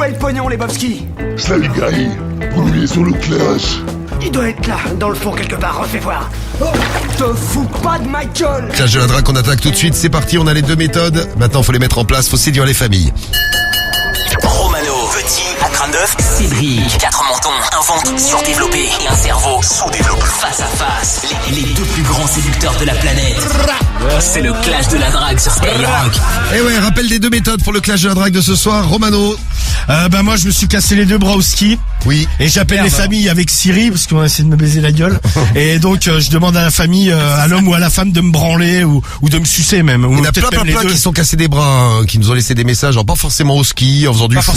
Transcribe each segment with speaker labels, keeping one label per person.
Speaker 1: Où est le pognon, les Bobski?
Speaker 2: Salut Gary, on est sur le clash.
Speaker 1: Il doit être là, dans le fond quelque part, refais voir. Oh, te fous pas de ma gueule!
Speaker 3: Clash de la drague, on attaque tout de suite, c'est parti, on a les deux méthodes. Maintenant, faut les mettre en place, faut séduire les familles.
Speaker 4: Romano, petit, à crâne d'œuf, Cédric, 4 mentons, un ventre surdéveloppé et un cerveau sous-développé. Face à face, les deux plus grands séducteurs de la planète. C'est le clash de la drague sur Skyrock.
Speaker 3: Et ouais, rappel des deux méthodes pour le clash de la drague de ce soir. Romano.
Speaker 5: Moi je me suis cassé les deux bras au ski.
Speaker 3: Oui.
Speaker 5: Et j'appelle les familles avec Siri parce qu'on va essayer de me baiser la gueule. Et donc je demande à la famille, à l'homme ou à la femme de me branler ou de me sucer même.
Speaker 3: Il y en a plein qui sont cassés des bras, hein, qui nous ont laissé des messages, alors pas forcément au ski, en faisant du foot,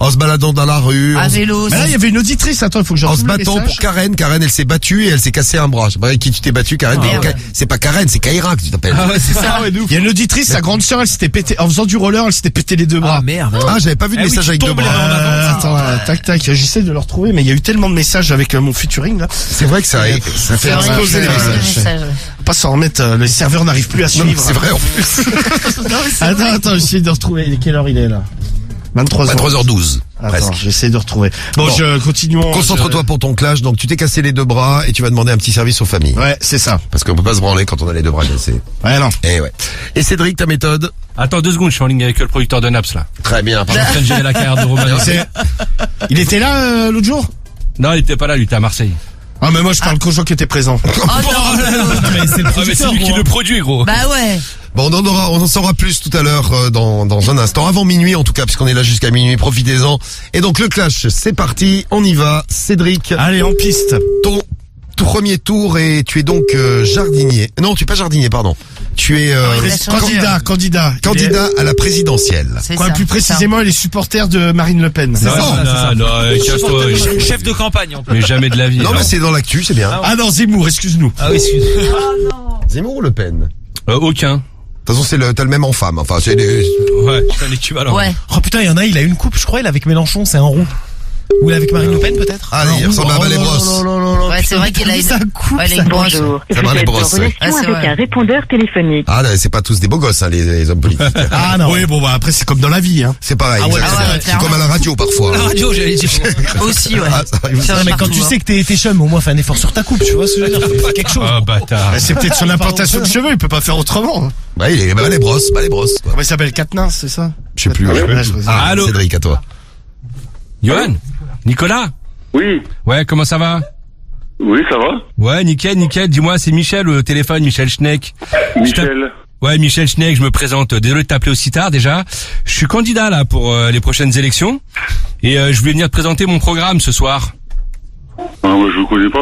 Speaker 3: en se baladant dans la rue.
Speaker 6: À vélo.
Speaker 5: Mais là il y avait une auditrice, attends, il faut que je
Speaker 3: en se battant pour Karen. Karen, elle s'est battue et elle s'est cassé un bras. Je sais pas avec qui tu t'es battu, Karen. C'est pas Karen, c'est Kaira que tu t'appelles.
Speaker 5: Ah ouais, c'est ça. Il y a une auditrice, sa grande sœur, elle s'était pété, en faisant du roller, elle s'était pété les deux bras.
Speaker 6: Ah merde.
Speaker 3: Ah, j'avais pas vu de message avec deux bras.
Speaker 5: Attends, tac, j'essaie de le retrouver, mais il y a eu tellement de messages avec mon featuring là.
Speaker 3: C'est vrai que ça fait exploser les messages.
Speaker 5: Faut pas s'en remettre, les serveurs n'arrivent plus à suivre.
Speaker 3: C'est vrai en plus.
Speaker 5: Attends, j'essaie de retrouver. Quelle heure il est là?
Speaker 3: 23h12.
Speaker 5: Attends, j'essaie de retrouver. Bon, continuons.
Speaker 3: Concentre-toi pour ton clash. Donc, tu t'es cassé les deux bras et tu vas demander un petit service aux familles.
Speaker 5: Ouais, c'est ça.
Speaker 3: Parce qu'on peut pas se branler quand on a les deux bras cassés.
Speaker 5: Ouais, non.
Speaker 3: Et ouais. Et Cédric, ta méthode?
Speaker 7: Attends 2 secondes, je suis en ligne avec le producteur de Naps, là.
Speaker 3: Très bien.
Speaker 7: Je suis en train de gérer la carrière de Romano.
Speaker 5: Il était là, l'autre jour?
Speaker 7: Non, il était pas là, lui était à Marseille.
Speaker 5: Ah, mais moi, je parle qu'aux gens qui étaient présents.
Speaker 6: Oh non.
Speaker 7: Mais c'est lui qui le produit, gros.
Speaker 6: Bah ouais.
Speaker 3: Bon, on en saura plus tout à l'heure dans un instant, avant minuit en tout cas, puisqu'on est là jusqu'à minuit, profitez-en. Et donc le clash, c'est parti, on y va. Cédric,
Speaker 5: allez, en piste.
Speaker 3: Ton premier tour et tu es donc jardinier. Non, tu es pas jardinier, pardon. Tu es
Speaker 5: candidat
Speaker 3: à la présidentielle.
Speaker 5: Quoi, plus précisément, il est supporter de Marine Le Pen.
Speaker 3: C'est ça.
Speaker 7: Non, casse-toi. Chef de campagne, en plus. Mais jamais de la vie.
Speaker 3: Non, mais c'est dans l'actu, c'est bien.
Speaker 5: Ah non, Zemmour, excuse-nous.
Speaker 7: Ah oui, excuse-moi.
Speaker 3: Zemmour ou Le Pen?
Speaker 7: Aucun.
Speaker 3: De toute façon, t'as le même en femme. Enfin, c'est
Speaker 7: Ouais, c'est un équivalent.
Speaker 6: Ouais.
Speaker 8: Oh putain, il y en a, il a une coupe, je crois, il est avec Mélenchon, c'est un rond. Ou il est avec Marine Le Pen, peut-être?
Speaker 3: Ah, il ressemble à Valet Brosse.
Speaker 6: Ouais, c'est vrai qu'il a une brosse.
Speaker 9: Bonjour.
Speaker 3: Ça va, les brosses.
Speaker 9: Avec un répondeur téléphonique.
Speaker 3: Ah, c'est pas tous des beaux gosses, hein, les hommes politiques.
Speaker 5: Ah non. Oui, bon, bah, après, c'est comme dans la vie, hein.
Speaker 3: C'est pareil.
Speaker 6: Ah ouais,
Speaker 3: c'est comme à la radio, parfois.
Speaker 8: La radio, j'allais dire.
Speaker 6: Aussi, ouais.
Speaker 8: Mais quand tu sais que t'es chum, au moins fais un effort sur ta coupe, tu vois ce que je veux dire? Fais quelque chose.
Speaker 7: Ah, bâtard.
Speaker 5: C'est peut-être son implantation de cheveux, il peut pas faire autrement.
Speaker 3: Bah, il est Valet Brosse, quoi.
Speaker 5: Comment il s'appelle? Katnins, c'est ça?
Speaker 3: Je sais plus. Ah,
Speaker 7: allô.
Speaker 3: Cédric, à toi.
Speaker 7: Johan? Nicolas?
Speaker 2: Oui.
Speaker 7: Ouais, comment ça va?
Speaker 2: Oui, ça va?
Speaker 7: Ouais, nickel. Dis-moi, c'est Michel au téléphone, Michel Schneck.
Speaker 2: Michel.
Speaker 7: Ouais, Michel Schneck, je me présente. Désolé de t'appeler aussi tard déjà. Je suis candidat là pour les prochaines élections et je voulais venir te présenter mon programme ce soir.
Speaker 2: Ah ouais, je vous connais pas.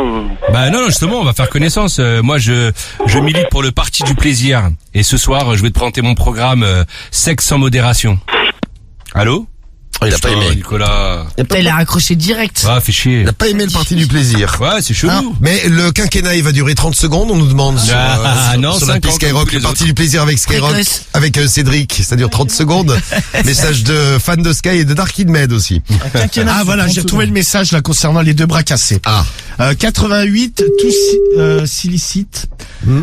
Speaker 7: Bah non, justement, on va faire connaissance. Moi, je milite pour le parti du plaisir et ce soir, je vais te présenter mon programme sexe sans modération. Allô?
Speaker 3: Oh, il a pas aimé.
Speaker 7: Nicolas.
Speaker 6: Il a raccroché direct.
Speaker 7: Ah, fait chier.
Speaker 3: Il a pas aimé le parti du plaisir.
Speaker 7: Ouais, c'est chelou.
Speaker 3: Mais le quinquennat, il va durer 30 secondes, on nous demande sur la piste Skyrock. Le parti du plaisir avec Skyrock, avec Cédric, ça dure 30 secondes. Message de fans de Sky et de Dark Kid Med aussi.
Speaker 5: Ah voilà, j'ai retrouvé le message là concernant les deux bras cassés. 88, tout silicite.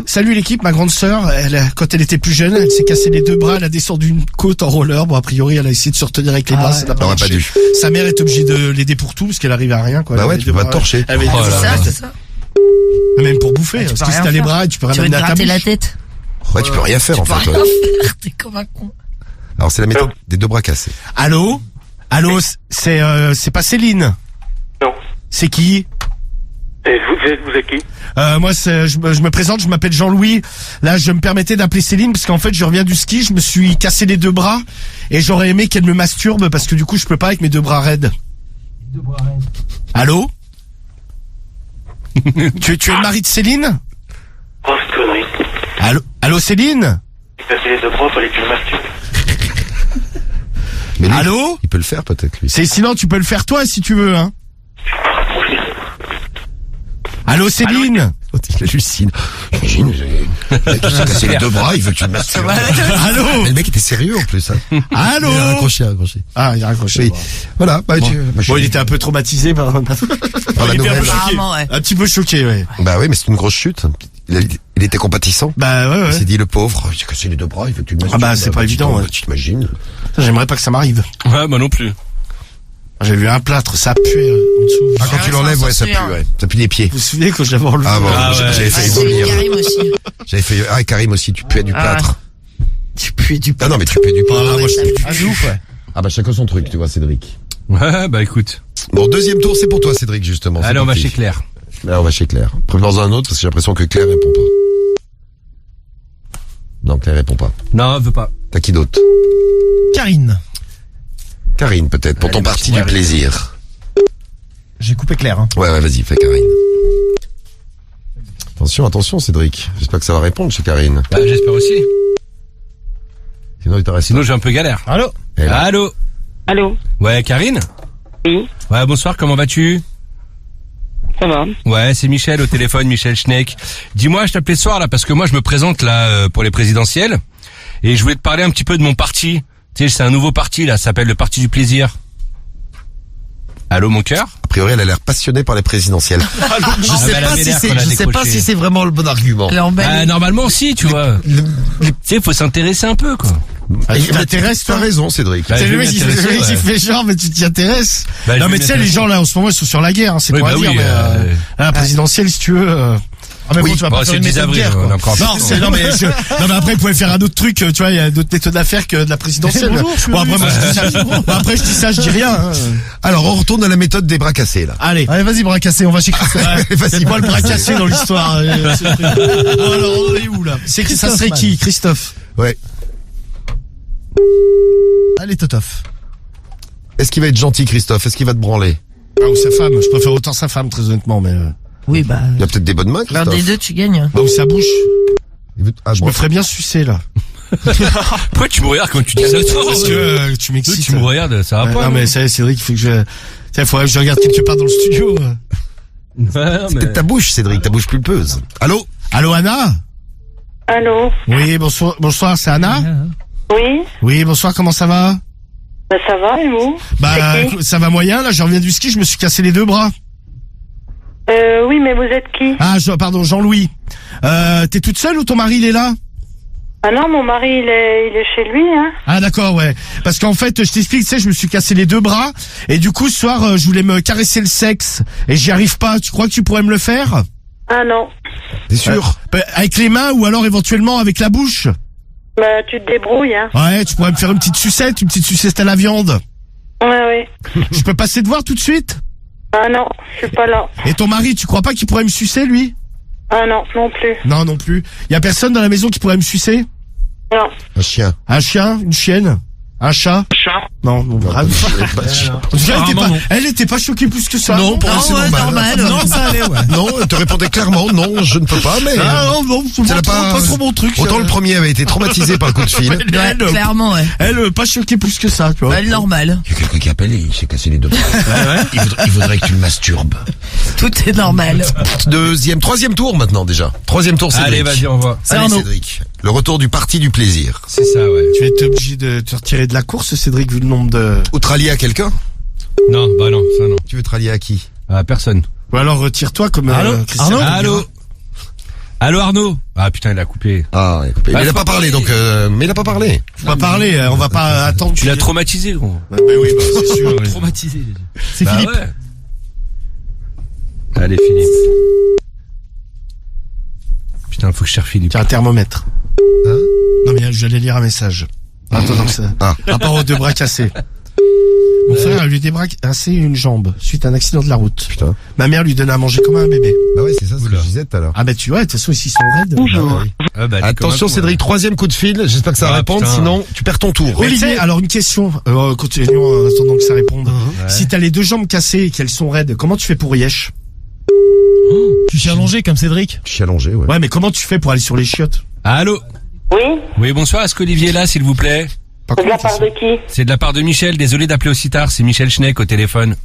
Speaker 5: Salut l'équipe, ma grande sœur, quand elle était plus jeune, elle s'est cassé les deux bras, elle a descendu une côte en roller. Bon, a priori, elle a essayé de se retenir avec les bras, ça n'a pas marché. Sa mère est obligée de l'aider pour tout, parce qu'elle arrive à rien, quoi.
Speaker 3: Bah ouais, tu peux pas te torcher.
Speaker 6: C'est ça.
Speaker 5: Même pour bouffer, parce que si t'as les bras, tu peux rien amener à ta bouche.
Speaker 6: Tu veux te gratter la tête.
Speaker 3: Ouais, tu peux rien faire, en fait.
Speaker 6: Tu peux rien faire, t'es comme un con.
Speaker 3: Alors, c'est la méthode des deux bras cassés.
Speaker 5: Allô, c'est pas Céline?
Speaker 2: Non.
Speaker 5: C'est qui?
Speaker 2: Et vous êtes qui?
Speaker 5: Moi, je me présente, je m'appelle Jean-Louis. Là, je me permettais d'appeler Céline parce qu'en fait, je reviens du ski, je me suis cassé les deux bras et j'aurais aimé qu'elle me masturbe parce que du coup, je peux pas avec mes deux bras raides. Allô? tu es le mari de Céline?
Speaker 2: Oh, c'est connerie.
Speaker 5: Allô, Céline?
Speaker 2: Casser les deux bras, fallait que tu le masturbes.
Speaker 3: Mais lui,
Speaker 5: allô?
Speaker 3: Il peut le faire, peut-être, lui.
Speaker 5: Sinon, tu peux le faire toi si tu veux, hein. Allô, Céline?
Speaker 3: Il hallucine. Imagine, il s'est cassé les deux bras, il veut que tu le masturbes.
Speaker 5: Allô?
Speaker 3: Mais le mec était sérieux, en plus, hein.
Speaker 5: Allô?
Speaker 3: Il a raccroché.
Speaker 5: Ah, il a raccroché.
Speaker 3: Oui. Voilà,
Speaker 5: bon, il était un peu traumatisé par la nouvelle.
Speaker 6: Un petit
Speaker 5: peu choqué, ouais.
Speaker 3: Bah oui, mais c'est une grosse chute. Il était compatissant?
Speaker 5: Bah ouais.
Speaker 3: Il s'est dit, le pauvre, il s'est cassé les deux bras, il fait une masturbes.
Speaker 5: Ah bah c'est pas évident, ouais.
Speaker 3: Tu t'imagines?
Speaker 5: J'aimerais pas que ça m'arrive.
Speaker 7: Ouais, moi non plus.
Speaker 5: J'ai vu un plâtre, ça a pué en dessous.
Speaker 3: Ah, quand tu l'enlèves, ouais, ça pue, ouais. Ça pue les pieds.
Speaker 5: Vous vous souvenez quand je l'avais enlevé?
Speaker 3: Ah bon,
Speaker 7: ouais.
Speaker 3: j'avais fait vomir.
Speaker 6: Karim aussi.
Speaker 3: J'avais fait, Karim aussi, tu puais du plâtre.
Speaker 6: Tu pues du
Speaker 3: Ah non, mais tu puais du plâtre.
Speaker 5: Ah, moi je pue.
Speaker 8: Ah, de ouf, ouais.
Speaker 3: Ah bah chacun son truc, tu vois, Cédric.
Speaker 7: Ouais, bah écoute.
Speaker 3: Bon, deuxième tour, c'est pour toi, Cédric, justement.
Speaker 7: Allez, on va chez Claire.
Speaker 3: Là, on va chez Claire. Prévenons un autre, parce que j'ai l'impression que Claire répond pas. Non, Claire répond pas.
Speaker 7: Non, elle veut pas.
Speaker 3: T'as qui d'autre?
Speaker 8: Karine.
Speaker 3: Karine, peut-être, pour ton parti du plaisir.
Speaker 8: J'ai coupé Claire, hein.
Speaker 3: Ouais, vas-y, fais Karine. Attention, Cédric. J'espère que ça va répondre chez Karine.
Speaker 7: Bah, j'espère aussi.
Speaker 3: Sinon, il t'arrête.
Speaker 7: Sinon, j'ai un peu galère.
Speaker 8: Allô?
Speaker 7: Allô?
Speaker 9: Allô?
Speaker 7: Ouais, Karine?
Speaker 9: Oui,
Speaker 7: Ouais, bonsoir, comment vas-tu?
Speaker 9: ça va.
Speaker 7: Ouais, c'est Michel au téléphone, Michel Schneck. Dis-moi, je t'appelais ce soir là parce que moi je me présente là pour les présidentielles et je voulais te parler un petit peu de mon parti. Tu sais, c'est un nouveau parti là, ça s'appelle le Parti du Plaisir. Allô mon cœur?
Speaker 3: A priori, elle a l'air passionnée par les présidentielles. Je sais pas si c'est vraiment le bon argument.
Speaker 7: Normalement aussi, tu vois. Tu sais, faut s'intéresser un peu quoi.
Speaker 5: Tu t'intéresses,
Speaker 3: T'as
Speaker 5: toi?
Speaker 3: raison, Cédric.
Speaker 7: Bah,
Speaker 5: C'est
Speaker 7: je
Speaker 5: le
Speaker 7: vais
Speaker 5: mec qui
Speaker 7: m'intéresser,
Speaker 5: fait genre, mais tu t'y intéresses.
Speaker 7: Bah,
Speaker 5: Non,
Speaker 7: je
Speaker 5: mais
Speaker 7: vais
Speaker 5: tu sais, les
Speaker 7: m'intéresser.
Speaker 5: gens là, en ce moment, ils sont sur la guerre, hein, c'est
Speaker 7: Oui,
Speaker 5: pour
Speaker 7: bah
Speaker 5: dire,
Speaker 7: oui,
Speaker 5: mais la présidentielle, si tu veux.
Speaker 8: Ah, mais
Speaker 3: Oui.
Speaker 8: bon, tu vas
Speaker 7: Bon,
Speaker 8: pas faire
Speaker 7: c'est
Speaker 8: une
Speaker 7: le 10
Speaker 8: méthode de
Speaker 7: avril,
Speaker 8: guerre,
Speaker 7: on
Speaker 8: quoi.
Speaker 7: a encore.
Speaker 5: Non, mais après, ils pouvaient faire un autre truc, tu vois, il y a d'autres méthodes à faire que de la présidentielle.
Speaker 8: Bonjour, je suis
Speaker 5: Bon, après,
Speaker 8: venu.
Speaker 5: moi, je dis ça, après, je dis ça, je dis rien, hein.
Speaker 3: Alors, on retourne à la méthode des bras cassés, là.
Speaker 5: Allez.
Speaker 8: Allez, vas-y, bras cassé, on va chez Christophe.
Speaker 5: C'est quoi le bras cassé dans l'histoire? Bon, alors, on est où, là? C'est que ça
Speaker 8: Christophe,
Speaker 5: serait
Speaker 8: man.
Speaker 5: qui? Christophe.
Speaker 3: Ouais.
Speaker 8: Allez, Totof.
Speaker 3: Est-ce qu'il va être gentil, Christophe? Est-ce qu'il va te branler?
Speaker 5: Ah, ou sa femme. Je préfère autant sa femme, très honnêtement, mais,
Speaker 6: Oui, bah.
Speaker 3: Il a peut-être des bonnes mains,
Speaker 6: L'un
Speaker 3: Christophe.
Speaker 6: des deux, tu gagnes.
Speaker 5: bah, ou sa bouche.
Speaker 3: Ah,
Speaker 5: Je
Speaker 3: bon.
Speaker 5: me ferais bien sucer, là.
Speaker 7: Pourquoi tu me regardes quand tu dis ça?
Speaker 5: Parce que, tu
Speaker 7: Toi,
Speaker 5: m'excites.
Speaker 7: tu me regardes, ça va
Speaker 5: Ouais,
Speaker 7: pas?
Speaker 5: non, mais ça, Cédric, il faut que je, il faudrait que je regarde quelque part dans le studio.
Speaker 3: C'est peut-être ta bouche, Cédric, ta bouche pulpeuse. Allô?
Speaker 5: Allô, Anna?
Speaker 9: Allô?
Speaker 5: Oui, bonsoir, c'est Anna?
Speaker 9: Oui?
Speaker 5: Oui, bonsoir, comment ça va?
Speaker 9: Ben ça va, et vous?
Speaker 5: Bah,
Speaker 9: C'est qui?
Speaker 5: ça va moyen, là, je reviens du ski, je me suis cassé les deux bras.
Speaker 9: Oui, mais vous êtes qui?
Speaker 5: Ah, pardon, Jean-Louis. T'es toute seule ou ton mari, il est là?
Speaker 9: Ah non, mon mari, il est chez lui, hein.
Speaker 5: Ah, d'accord, ouais. Parce qu'en fait, je t'explique, tu sais, je me suis cassé les deux bras, et du coup, ce soir, je voulais me caresser le sexe, et j'y arrive pas. Tu crois que tu pourrais me le faire?
Speaker 9: Ah non.
Speaker 3: T'es sûr?
Speaker 5: Avec les mains, ou alors éventuellement avec la bouche?
Speaker 9: Bah, tu te débrouilles, hein.
Speaker 5: Ouais, tu pourrais me faire une petite sucette à la viande.
Speaker 9: Ouais.
Speaker 5: Je peux passer te voir tout de suite?
Speaker 9: Ah non, je suis pas là.
Speaker 5: Et ton mari, tu crois pas qu'il pourrait me sucer, lui?
Speaker 9: Ah non, non plus.
Speaker 5: Non, non plus. Y a personne dans la maison qui pourrait me sucer?
Speaker 9: Non.
Speaker 3: Un chien.
Speaker 5: Un chien? Une chienne? Un chat?
Speaker 9: Chat.
Speaker 5: Non, non, vraiment. Elle était pas choquée plus que ça.
Speaker 3: Non, pour elle, c'est
Speaker 6: ouais,
Speaker 3: normal.
Speaker 6: normal.
Speaker 8: Non, ça allait, ouais.
Speaker 3: Non, elle te répondait clairement, non, je ne peux pas, mais...
Speaker 5: Ah non, c'est
Speaker 3: Ça n'a
Speaker 5: pas trop mon truc.
Speaker 3: Autant le premier avait été traumatisé par le coup de fil.
Speaker 6: Ouais, clairement, ouais.
Speaker 5: Elle, pas choquée plus que ça, tu vois.
Speaker 6: Bah, normal.
Speaker 3: Il y a quelqu'un qui appelle et il s'est cassé les deux bras. Il voudrait que tu le masturbes.
Speaker 6: Tout est normal.
Speaker 3: Troisième tour maintenant déjà. Troisième tour, Cédric.
Speaker 7: Allez, vas-y, on va.
Speaker 3: Allez,
Speaker 5: Arnaud.
Speaker 3: Cédric. Le retour du parti du plaisir.
Speaker 7: C'est ça, ouais.
Speaker 5: Tu vas être obligé de te retirer de la course, Cédric, vu le nombre de...
Speaker 3: Ou te rallier à quelqu'un?
Speaker 7: Non, bah non, ça non.
Speaker 3: Tu veux te rallier à qui?
Speaker 7: Ah, personne.
Speaker 5: Ou alors retire-toi comme Christian.
Speaker 7: Allô? Allô Arnaud? Ah putain, il a coupé.
Speaker 3: Ah, il a coupé.
Speaker 7: Bah,
Speaker 3: Mais il n'a
Speaker 7: faut
Speaker 3: pas parlé, donc... mais il n'a pas parlé.
Speaker 5: On va parler, on va pas attendre.
Speaker 7: Tu l'as traumatisé, gros.
Speaker 5: Mais oui, bah, c'est sûr. oui.
Speaker 7: Traumatisé.
Speaker 8: C'est
Speaker 7: Bah
Speaker 8: Philippe.
Speaker 7: ouais. Allez, Philippe. Putain, faut que je cherche Philippe.
Speaker 5: Tiens, un thermomètre.
Speaker 3: Hein?
Speaker 5: Non mais j'allais lire un message. Attends, donc ça.
Speaker 3: Ah.
Speaker 5: Rapport aux deux bras cassés. Mon frère a eu des bras cassés et une jambe suite à un accident de la route.
Speaker 3: Putain.
Speaker 5: Ma mère lui donnait à manger comme un bébé.
Speaker 3: Bah ouais, c'est ça, ce que je disais tout à l'heure.
Speaker 5: Ah bah tu vois, de toute façon ici ils sont raides.
Speaker 9: Bonjour.
Speaker 7: Ah, bah,
Speaker 3: Attention, Cédric, troisième coup de fil. J'espère que ça va
Speaker 7: Ah,
Speaker 3: répondre,
Speaker 7: putain.
Speaker 3: sinon tu perds ton tour.
Speaker 5: Olivier, alors une question. Continuons en attendant que ça réponde. Si t'as les deux jambes cassées et qu'elles sont raides, comment tu fais pour Yesh?
Speaker 8: Tu suis allongé comme Cédric.
Speaker 3: Je suis allongé, ouais.
Speaker 5: Ouais, mais comment tu fais pour aller sur les chiottes?
Speaker 7: Allô?
Speaker 9: Oui?
Speaker 7: Oui, bonsoir, est-ce qu'Olivier est là, s'il vous plaît?
Speaker 5: Pas
Speaker 9: C'est de la
Speaker 5: comment
Speaker 9: part de qui?
Speaker 7: C'est de la part de Michel, désolé d'appeler aussi tard, c'est Michel Schneck au téléphone.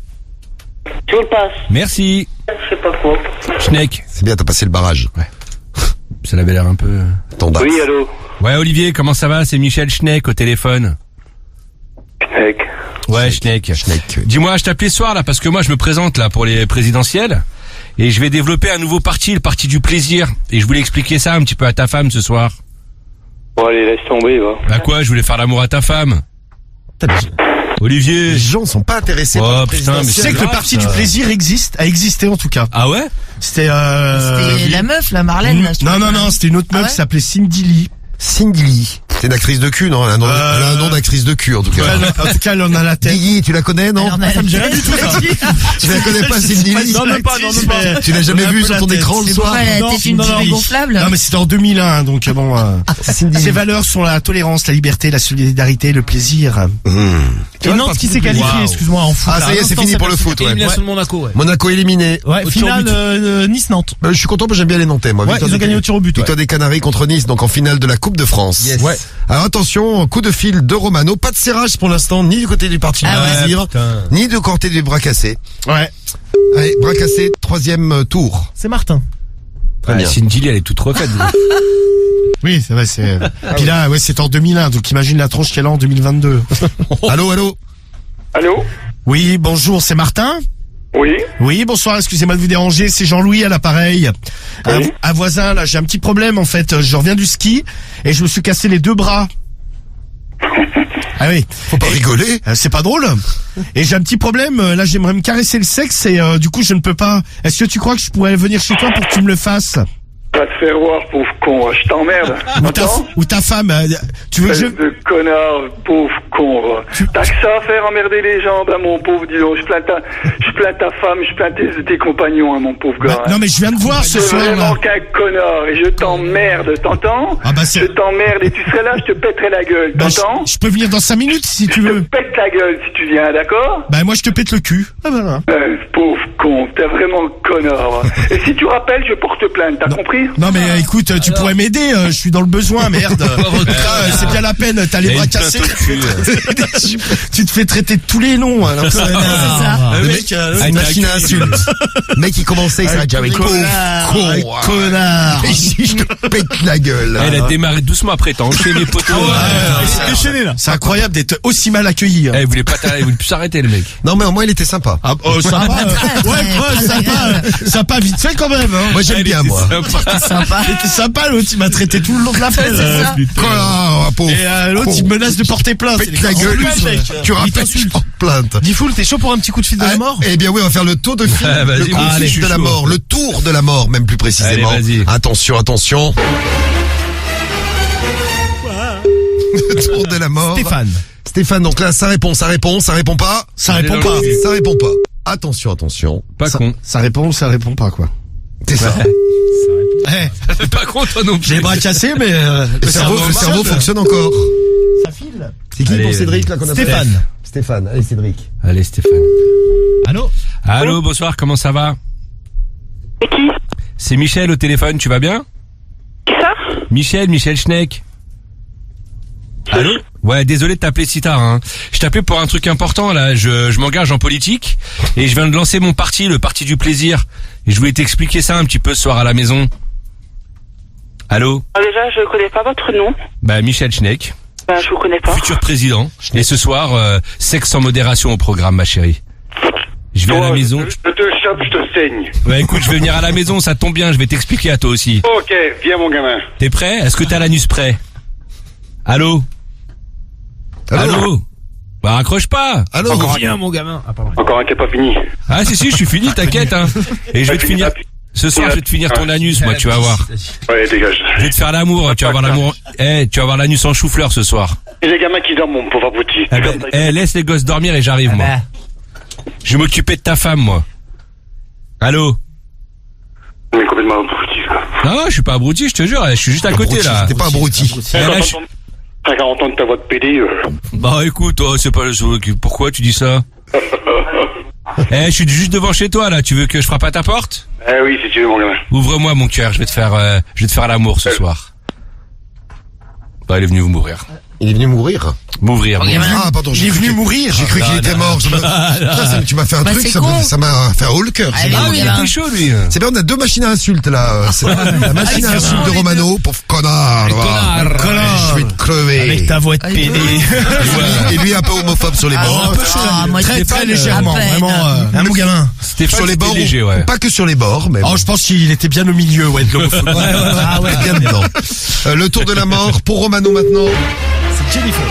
Speaker 9: Je vous le passe.
Speaker 7: Merci.
Speaker 9: Je sais pas quoi.
Speaker 7: Schneck.
Speaker 3: C'est bien, t'as passé le barrage.
Speaker 7: Ça avait l'air un peu...
Speaker 3: Ton date.
Speaker 2: Oui, allô?
Speaker 7: Ouais, Olivier, comment ça va? C'est Michel Schneck au téléphone.
Speaker 2: Mec.
Speaker 7: Ouais, Schneck.
Speaker 3: Schneck.
Speaker 7: Dis-moi, je t'appelais ce soir là parce que moi je me présente là pour les présidentielles Et je vais développer un nouveau parti, le parti du plaisir. Et je voulais expliquer ça un petit peu à ta femme ce soir.
Speaker 2: Bon, allez, laisse tomber, va.
Speaker 7: Bah quoi, je voulais faire l'amour à ta femme. Olivier.
Speaker 3: Les gens sont pas intéressés
Speaker 7: Oh,
Speaker 3: par la
Speaker 7: putain, mais
Speaker 5: Tu sais que le parti du plaisir a existé en tout cas.
Speaker 7: Ah ouais?
Speaker 5: C'était
Speaker 6: C'était la meuf, la Marlène, là. je
Speaker 5: Non,
Speaker 6: crois.
Speaker 5: non, non, c'était une autre meuf
Speaker 6: Ah ouais
Speaker 5: qui s'appelait Cindy Lee.
Speaker 3: Cindy Lee. C'est une actrice de cul, non? Elle a un nom d'actrice de cul, en tout cas.
Speaker 5: En tout cas, elle en a la tête.
Speaker 3: Guigui, tu la connais, non?
Speaker 6: Alors, on a-
Speaker 5: Ça me dit rien du tout, ça.
Speaker 3: Tu la connais pas, Cindy Lee?
Speaker 5: Non, même pas, non, même pas.
Speaker 3: Tu l'as jamais vue sur ton écran le
Speaker 6: C'est
Speaker 3: soir?
Speaker 6: pourquoi elle a
Speaker 5: Non,
Speaker 6: peut-être une
Speaker 5: non,
Speaker 6: télé
Speaker 5: non.
Speaker 6: gonflable.
Speaker 5: Non, mais c'était en 2001, donc bon.
Speaker 3: Cindy
Speaker 5: Ses
Speaker 3: Lee.
Speaker 5: valeurs sont la tolérance, la liberté, la solidarité, le plaisir.
Speaker 8: Et Nantes qui s'est qualifié,
Speaker 3: Waouh.
Speaker 8: excuse-moi, en foot.
Speaker 3: Ah,
Speaker 8: là.
Speaker 3: ça y est, c'est
Speaker 8: L'instant,
Speaker 3: fini
Speaker 8: ça
Speaker 3: pour le
Speaker 8: passe.
Speaker 3: foot, ouais.
Speaker 8: Élimination de Monaco, ouais.
Speaker 3: Monaco éliminé.
Speaker 8: Ouais,
Speaker 3: Au tir au
Speaker 8: finale
Speaker 3: but.
Speaker 8: Nice-Nantes.
Speaker 3: Je suis content parce que j'aime bien les Nantais, moi.
Speaker 8: Ouais,
Speaker 3: Victoire
Speaker 8: ils ont
Speaker 3: des-
Speaker 8: gagné au tir au but,
Speaker 3: Victoire des Canaries contre Nice, donc en finale de la Coupe de France.
Speaker 8: Yes. Ouais.
Speaker 3: Alors attention, coup de fil de Romano. Pas de serrage pour l'instant, ni du côté du parti du plaisir,
Speaker 8: putain.
Speaker 3: ni du côté du bras cassé.
Speaker 5: Ouais.
Speaker 3: Allez, bras cassé, troisième tour.
Speaker 8: C'est Martin.
Speaker 3: Très bien.
Speaker 7: Cindy Lee, elle est toute refaite.
Speaker 5: Oui, c'est vrai, c'est. Puis là, ouais, c'est en 2001, donc imagine la tronche qu'elle a en 2022.
Speaker 3: Allô, allô.
Speaker 2: Allô?
Speaker 5: Oui, bonjour, c'est Martin.
Speaker 2: Oui?
Speaker 5: Oui, bonsoir, excusez-moi de vous déranger, c'est Jean-Louis à l'appareil.
Speaker 2: Oui.
Speaker 5: Un voisin, là, j'ai un petit problème en fait, je reviens du ski et je me suis cassé les deux bras. Ah oui.
Speaker 3: Faut pas rigoler.
Speaker 5: C'est pas drôle. Et j'ai un petit problème, là j'aimerais me caresser le sexe et du coup je ne peux pas. Est-ce que tu crois que je pourrais venir chez toi pour que tu me le fasses?
Speaker 2: Va te faire voir, pauvre con, je t'emmerde. Attends?
Speaker 5: Ou ta femme, tu veux que je...
Speaker 2: Espèce de connard, pauvre con, va. T'as que ça à faire emmerder les gens, bah, mon pauvre, dis donc. Je plains ta femme, je plains tes compagnons, hein, mon pauvre gars.
Speaker 5: Bah, non mais je viens de voir ce
Speaker 2: C'est
Speaker 5: soir là.
Speaker 2: vraiment qu'un connard, et je t'emmerde, t'entends?
Speaker 5: Ah bah, c'est-
Speaker 2: Je t'emmerde, et tu serais là, je te pèterais la gueule,
Speaker 5: Bah,
Speaker 2: t'entends?
Speaker 5: je peux venir dans 5 minutes si tu
Speaker 2: Je te
Speaker 5: veux.
Speaker 2: pète la gueule si tu viens, d'accord?
Speaker 5: Bah moi je te pète le cul. Ah bah,
Speaker 2: Pauvre con, t'es vraiment le connard. Va. Et si tu rappelles, je porte plainte, t'as compris?
Speaker 5: non mais écoute, tu pourrais m'aider, je suis dans le besoin, merde. C'est bien la peine, t'as les
Speaker 7: Et
Speaker 5: bras
Speaker 7: une plainte
Speaker 5: cassés.
Speaker 7: au cul.
Speaker 5: Tu te fais traiter de tous les noms. Alors,
Speaker 6: C'est ça.
Speaker 3: Le mec, c'est une machine à insultes. Le mec, il commençait, il s'arrête jamais.
Speaker 5: Connard.
Speaker 3: Et si je te pète la gueule.
Speaker 7: Elle a démarré doucement après, t'as enchaîné les poteaux.
Speaker 5: C'est incroyable d'être aussi mal accueilli.
Speaker 7: Elle voulait pas t'arrêter, il voulait plus s'arrêter, le mec.
Speaker 3: Non, mais au moins, il était sympa.
Speaker 5: Ah, sympa, sympa vite fait quand même. Hein.
Speaker 3: Moi, j'aime bien, moi.
Speaker 6: C'est sympa.
Speaker 5: C'était sympa, l'autre il m'a traité tout le long de l'appel.
Speaker 6: C'est ça.
Speaker 3: Oh, pauvre.
Speaker 5: Et l'autre
Speaker 3: con.
Speaker 5: il me menace de porter plainte.
Speaker 3: Pète la gueule. Tu rappelles, je porte plainte.
Speaker 8: Difool, t'es chaud pour un petit coup de fil de la mort?
Speaker 3: Eh bien oui, on va faire le tour de fil,
Speaker 7: Ah, vas-y,
Speaker 3: le coup
Speaker 7: moi
Speaker 3: de
Speaker 7: aussi,
Speaker 3: fil
Speaker 7: je suis
Speaker 3: de la
Speaker 7: chaud.
Speaker 3: mort, le tour de la mort, même plus précisément.
Speaker 7: Allez, vas-y.
Speaker 3: Attention, attention. Le tour de la mort. Stéphane, donc là, ça répond pas.
Speaker 5: Ça répond pas.
Speaker 3: Ça répond pas. Attention, attention.
Speaker 7: Pas con.
Speaker 5: Ça répond ou ça répond pas quoi.
Speaker 3: C'est ça.
Speaker 7: C'est pas con, toi non plus.
Speaker 5: J'ai les bras cassés mais
Speaker 3: Le cerveau fonctionne encore.
Speaker 5: Ça file.
Speaker 3: C'est qui
Speaker 7: Allez,
Speaker 3: pour Cédric là qu'on a
Speaker 8: Stéphane.
Speaker 3: fait Stéphane, allez Cédric.
Speaker 7: Allez, Stéphane.
Speaker 8: Allô?
Speaker 7: Allô, bonsoir, comment ça va?
Speaker 9: C'est qui?
Speaker 7: C'est Michel au téléphone, tu vas bien?
Speaker 9: Qui ça?
Speaker 7: Michel Schneck. Allô? Ouais, désolé de t'appeler si tard, hein. Je t'appelais pour un truc important, là. Je m'engage en politique et je viens de lancer mon parti, le parti du plaisir. Et je voulais t'expliquer ça un petit peu ce soir à la maison. Allô?
Speaker 9: Déjà, je connais pas votre nom.
Speaker 7: Bah, Michel Schneck,
Speaker 9: Je vous connais pas.
Speaker 7: futur président. Et ce soir, sexe sans modération au programme, ma chérie. Je vais à la maison.
Speaker 2: Je te chope, je te saigne.
Speaker 7: Ouais, écoute, je vais venir à la maison, ça tombe bien, je vais t'expliquer à toi aussi.
Speaker 2: Ok, viens mon gamin.
Speaker 7: T'es prêt? Est-ce que t'as l'anus prêt? Allô? Allô? Bah, raccroche pas!
Speaker 3: Allô?
Speaker 8: Viens, mon gamin. Ah, pardon.
Speaker 2: Encore un qui est pas fini.
Speaker 7: Ah, si, je suis fini, t'inquiète, hein. Et je vais te finir, ce soir, je vais te finir ton anus, moi, tu vas voir.
Speaker 2: Ouais, dégage.
Speaker 7: Je vais te faire l'amour, tu vas avoir l'amour, tu vas avoir l'anus en chou-fleur ce soir.
Speaker 2: Et les gamins qui dorment, mon pauvre abruti.
Speaker 7: Eh ben, laisse les gosses dormir et j'arrive, moi. Je vais m'occuper de ta femme, moi. Allô?
Speaker 2: Mais complètement abruti, quoi.
Speaker 7: Non, je suis pas abruti, je te jure, je suis juste à côté,
Speaker 3: Abruti,
Speaker 7: là.
Speaker 3: T'es pas abruti.
Speaker 7: Eh, là, je-
Speaker 2: Après 40 ans de ta voix de PD,
Speaker 7: Bah, écoute, c'est pas pourquoi tu dis ça? Je suis juste devant chez toi, là, tu veux que je frappe à ta porte?
Speaker 2: Eh oui, si tu veux, mon gamin.
Speaker 7: Ouvre-moi, mon cœur, je vais te faire l'amour ce soir. Bah, elle est venue vous mourir.
Speaker 3: Il est venu mourir.
Speaker 7: M'ouvrir.
Speaker 3: Ah, pardon,
Speaker 5: il est venu mourir.
Speaker 3: J'ai cru qu'il était mort. Tu m'as fait un truc, ça m'a fait un haut le cœur.
Speaker 7: Ah oui, il était chaud, lui.
Speaker 3: C'est bien, on a deux machines à insultes, là. C'est la machine à insultes de Romano, pauvre connard. Je vais te crever.
Speaker 8: Avec ta voix de pédé.
Speaker 3: Et lui, un peu homophobe sur les bords.
Speaker 5: Très légèrement, vraiment, mon gamin.
Speaker 3: Sur les bords,
Speaker 7: léger, ouais.
Speaker 3: pas que sur les bords, mais.
Speaker 5: Oh, je pense qu'il était bien au milieu, de l'homophobie.
Speaker 3: Ah ouais, bien dedans. Le tour de la mort pour Romano maintenant.
Speaker 5: C'est Jennifer.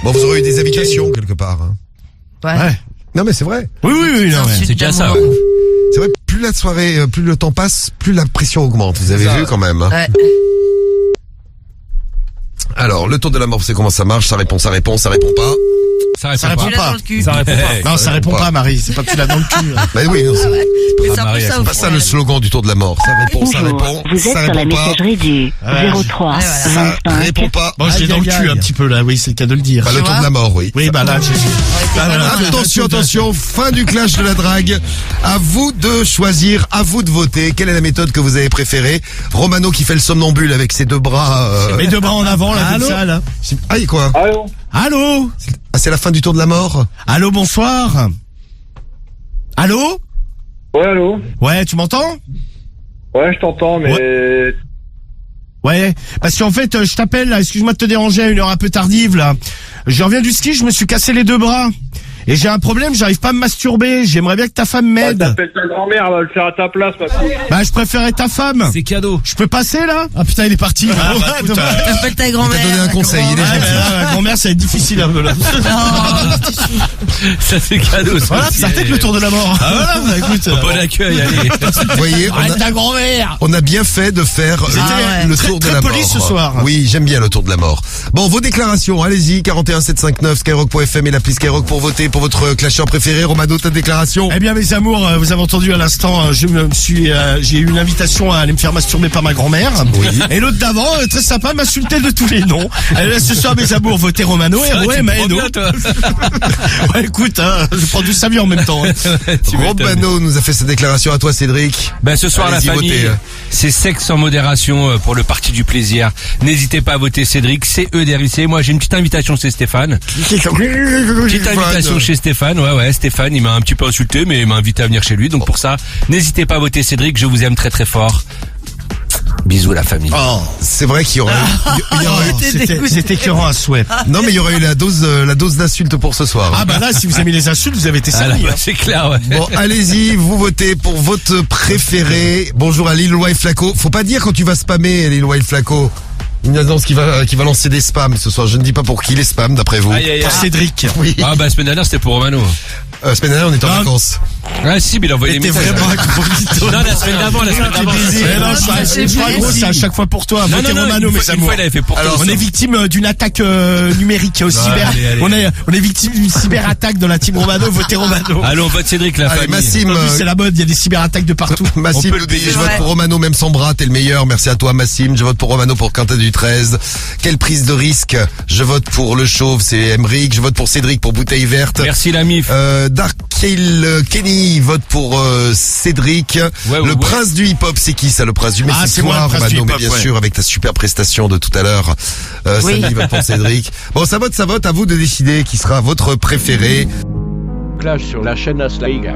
Speaker 3: Bon, vous aurez eu des habitations quelque part. Hein.
Speaker 6: Ouais.
Speaker 3: Non, mais c'est vrai.
Speaker 5: Oui, non,
Speaker 7: c'est déjà ça.
Speaker 3: C'est vrai, plus la soirée, plus le temps passe, plus la pression augmente. Vous avez vu quand même. Hein.
Speaker 6: Ouais.
Speaker 3: Alors, le tour de la mort, c'est comment ça marche? Ça répond pas.
Speaker 7: Ça répond
Speaker 5: Ça répond
Speaker 7: pas.
Speaker 5: pas. Non, ça répond pas, Marie. C'est pas tu l'as dans le cul.
Speaker 3: Bah oui, non,
Speaker 6: Mais c'est un peu ça,
Speaker 3: c'est pas ça le slogan du tour de la mort. Ça répond, ça répond.
Speaker 10: Vous êtes
Speaker 3: ça
Speaker 10: sur la
Speaker 3: répond pas.
Speaker 10: messagerie du 03
Speaker 3: Ça
Speaker 10: 25
Speaker 3: répond pas.
Speaker 5: Bon, je l'ai dans le cul un petit peu là, oui, c'est le cas de le dire.
Speaker 3: Bah, le tour de la mort, oui.
Speaker 5: Oui, bah là,
Speaker 3: Attention, fin du clash de la drague. À vous de choisir, à vous de voter. Quelle est la méthode que vous avez préférée? Romano qui fait le somnambule avec ses deux bras.
Speaker 5: Mes deux bras en avant, là, comme ça, là.
Speaker 3: Ah, et quoi?
Speaker 5: Allô?
Speaker 3: Ah, c'est la fin du tour de la mort?
Speaker 5: Allô, bonsoir. Allô?
Speaker 11: Ouais, allô?
Speaker 5: Ouais, tu m'entends?
Speaker 11: Ouais, je t'entends, mais...
Speaker 5: Ouais, parce qu'en fait, je t'appelle, là, excuse-moi de te déranger à une heure un peu tardive, là. Je reviens du ski, je me suis cassé les deux bras. Et j'ai un problème, j'arrive pas à me masturber. J'aimerais bien que ta femme m'aide.
Speaker 11: T'appelles ta grand-mère, elle va le faire à ta place, ma fille.
Speaker 5: Bah, je préférais ta femme.
Speaker 8: C'est cadeau.
Speaker 5: Je peux passer, là? Ah, putain, il est parti.
Speaker 6: T'appelles ta grand-mère.
Speaker 3: Il t'a donné un conseil, il est gentil.
Speaker 5: La grand-mère, ça va être difficile, un peu, là.
Speaker 7: Ça, c'est cadeau, ça.
Speaker 5: Voilà, ça fait que le tour de la mort. Ah, voilà, écoute.
Speaker 7: Bon accueil, allez.
Speaker 3: Vous voyez,
Speaker 5: Ta grand-mère.
Speaker 3: on a bien fait de faire le tour de
Speaker 5: très
Speaker 3: la mort.
Speaker 5: poli ce soir.
Speaker 3: Oui, j'aime bien le tour de la mort. Bon, vos déclarations, allez-y, 41 759 skyrock.fm et l'appli Skyrock pour voter pour votre clasheur préféré. Romano, ta déclaration?
Speaker 5: Eh bien, mes amours, vous avez entendu à l'instant, j'ai eu une invitation à aller me faire masturber par ma grand-mère.
Speaker 3: Oui.
Speaker 5: Et l'autre d'avant, très sympa, m'insultait de tous les noms. Ce soir, mes amours, votez Romano et ouais, Maëno. Ouais, écoute, je prends du Samy en même temps.
Speaker 3: Romano nous a fait sa déclaration. À toi, Cédric.
Speaker 7: Ben, ce soir,
Speaker 3: Allez-y,
Speaker 7: la famille,
Speaker 3: votez.
Speaker 7: c'est sexe en modération pour le parti du plaisir. N'hésitez pas à voter Cédric, CEDRIC. Moi, j'ai une petite invitation chez Stéphane. Petite invitation chez Stéphane, ouais, Stéphane, il m'a un petit peu insulté, mais il m'a invité à venir chez lui. Donc pour ça, n'hésitez pas à voter Cédric, je vous aime très très fort. Bisous la famille.
Speaker 3: Oh, c'est vrai qu'il y aurait
Speaker 5: C'était écœurant à souhait.
Speaker 3: non, mais il y aurait eu la dose d'insultes pour ce soir.
Speaker 5: Ah bah là, si vous aimez les insultes, vous avez été servi.
Speaker 7: C'est clair, ouais.
Speaker 3: Bon, allez-y, vous votez pour votre préféré. Bonjour à Lil Wild Flaco. Faut pas dire quand tu vas spammer, Lil Wild Flaco. Une annonce qui va lancer des spams ce soir. Je ne dis pas pour qui les spams, d'après vous.
Speaker 5: Pour Cédric.
Speaker 3: Oui.
Speaker 7: Ah bah, la semaine dernière, c'était pour Romano.
Speaker 3: Semaine dernière, on était en vacances.
Speaker 7: Ah si, mais il a envoyé des messages.
Speaker 5: vraiment un gros mytho.
Speaker 7: Non, la semaine d'avant.
Speaker 5: C'est pas gros, c'est à chaque fois pour toi. Votez Romano, mes amours.
Speaker 7: il avait fait pour toi.
Speaker 5: On est victime d'une attaque numérique cyber. On est victime d'une cyberattaque dans la team Romano. Votez Romano.
Speaker 7: Allons, vote Cédric, la
Speaker 3: Allez,
Speaker 7: famille.
Speaker 3: Massim.
Speaker 5: C'est la mode, il y a des cyberattaques de partout.
Speaker 3: Massim nous dit, je vote pour Romano même sans bras, t'es le meilleur. Merci à toi, Massim. Je vote pour Romano pour Quintet du 13. Quelle prise de risque. Je vote pour le chauve, c'est Emeric. Je vote pour Cédric pour Bouteille Verte.
Speaker 7: Merci la MIF.
Speaker 3: Dark Kenny vote pour Cédric. Le prince du hip-hop, c'est qui ça, le prince du
Speaker 5: c'est moi, le prince du hip-hop,
Speaker 3: bien sûr, avec ta super prestation de tout à l'heure. Samy vote pour Cédric. Bon, ça vote, à vous de décider qui sera votre préféré.
Speaker 12: Clash sur la chaîne Aslaiga.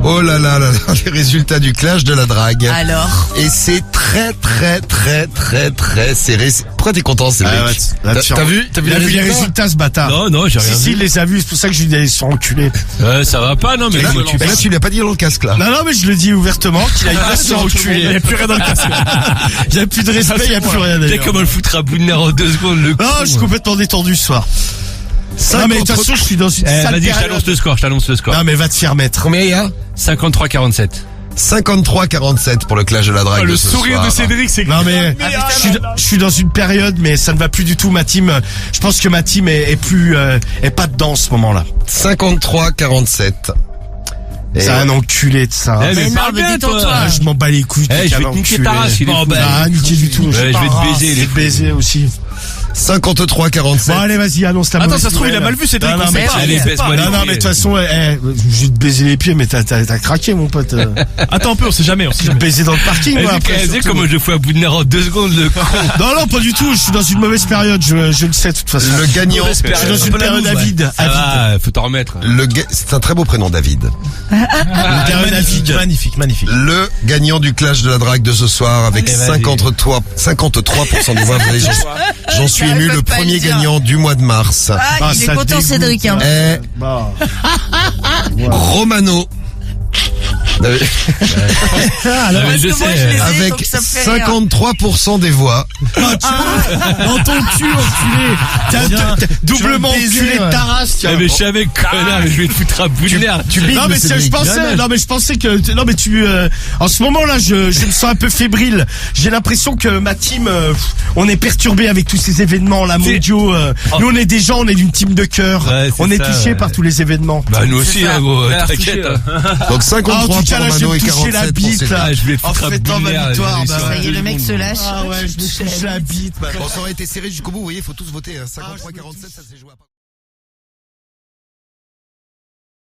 Speaker 3: Oh là là là, les résultats du clash de la drague.
Speaker 6: Alors.
Speaker 3: Et c'est très serré. Pourquoi t'es content, Cédric? T'as vu
Speaker 5: les résultats, ce bâtard?
Speaker 7: Non, j'ai rien vu.
Speaker 5: Si, il les a vus, c'est pour ça que je lui dis, ils sont enculés.
Speaker 7: Ça va pas, non, mais
Speaker 3: là, tu lui as pas dit dans le casque, là.
Speaker 5: Non, mais je le dis ouvertement, qu'il a une sont enculés. Il n'y a plus rien dans le casque. Il n'y a plus de respect, il n'y a plus rien d'ailleurs.
Speaker 7: T'es comment le foutre à bout de nerf en 2 secondes, le con.
Speaker 5: Non, je suis complètement détendu ce soir. Non, mais de toute façon, je suis dans une sale
Speaker 7: vas-y,
Speaker 5: période.
Speaker 7: je t'annonce le score.
Speaker 5: Non, mais va te faire mettre.
Speaker 3: Combien il y a?
Speaker 7: 53-47.
Speaker 3: 53-47 pour le clash de la drague.
Speaker 7: Le sourire de Cédric, c'est
Speaker 5: non mais je suis dans une période, mais ça ne va plus du tout. Ma team, je pense que ma team est plus est pas dedans en ce moment-là.
Speaker 3: 53-47.
Speaker 5: C'est un enculé de ça.
Speaker 7: Mais parle bien, toi.
Speaker 5: Je m'en bats les couilles.
Speaker 7: Je vais te niquer ta race.
Speaker 5: Niquer du tout.
Speaker 7: Je vais te baiser.
Speaker 5: Je vais te baiser aussi.
Speaker 3: 53-47.
Speaker 5: Bon, allez, vas-y, annonce la
Speaker 8: Attends,
Speaker 5: mauvaise
Speaker 8: ça se trouve, il a
Speaker 5: nouvelle.
Speaker 8: mal vu, Cédric.
Speaker 5: Non,
Speaker 8: on sait
Speaker 5: mais
Speaker 8: pas.
Speaker 7: allez, baisse-moi les
Speaker 5: non, mais de toute façon, je vais te baiser les pieds, mais t'as craqué, mon pote.
Speaker 8: Attends un peu, on sait jamais,
Speaker 5: Je vais te baiser dans le parking, moi, après.
Speaker 7: Vas-y,
Speaker 5: surtout.
Speaker 7: comment je le fous à bout de nerf en 2 secondes, le con.
Speaker 5: Non, pas du tout, je suis dans une mauvaise période, je le sais, de toute façon.
Speaker 3: Le gagnant.
Speaker 5: Je suis dans une période avide.
Speaker 7: Ça va, faut t'en remettre.
Speaker 3: C'est un très beau prénom, David.
Speaker 8: Magnifique.
Speaker 3: Le gagnant du clash de la drague de ce soir avec
Speaker 7: Allez, vas-y.
Speaker 3: 53% des voix. J'en suis ému,
Speaker 6: J'arrête
Speaker 3: le
Speaker 6: pas de
Speaker 3: premier
Speaker 6: le dire.
Speaker 3: gagnant du mois de mars
Speaker 6: Ah, il est
Speaker 5: ça
Speaker 6: content,
Speaker 5: dégoûte.
Speaker 6: Cédric, hein.
Speaker 3: est Romano.
Speaker 6: Parce
Speaker 7: je
Speaker 6: que moi,
Speaker 7: sais,
Speaker 6: je les ai,
Speaker 3: Avec
Speaker 6: donc ça me fait rire.
Speaker 3: 53% des voix.
Speaker 5: Dans ton cul, enculé. T'as doublement enculé de ta race, tiens.
Speaker 7: Ah, mais je savais, connard, mais je vais te foutre à bout de nerf.
Speaker 5: Non mais je pensais que en ce moment là je me sens un peu fébrile. J'ai l'impression que ma team on est perturbé avec tous ces événements là mondiaux. Nous on est des gens, on est d'une team de cœur.
Speaker 7: Ouais, c'est
Speaker 5: on est
Speaker 7: ça,
Speaker 5: touchés
Speaker 7: ouais.
Speaker 5: par tous les événements.
Speaker 7: Bah, nous aussi, hein, gros, t'inquiète.
Speaker 3: Donc 53
Speaker 5: en tout
Speaker 3: pour
Speaker 5: cas là je
Speaker 3: Romano
Speaker 5: vais
Speaker 3: et
Speaker 5: me toucher la
Speaker 3: 47 pour
Speaker 5: bite
Speaker 3: Cédric.
Speaker 5: là.
Speaker 7: Ah, je vais te
Speaker 5: En
Speaker 7: foutre à
Speaker 5: fêtant
Speaker 7: bout de
Speaker 5: ma
Speaker 7: nerf,
Speaker 5: victoire.
Speaker 7: j'ai
Speaker 5: Bah,
Speaker 6: Ça y est, le mec se lâche.
Speaker 5: Ah ouais, je me touche la bite.
Speaker 3: Bon, ça aurait été serré jusqu'au bout, vous voyez, il faut tous voter. 53-47, ça s'est joué à pas.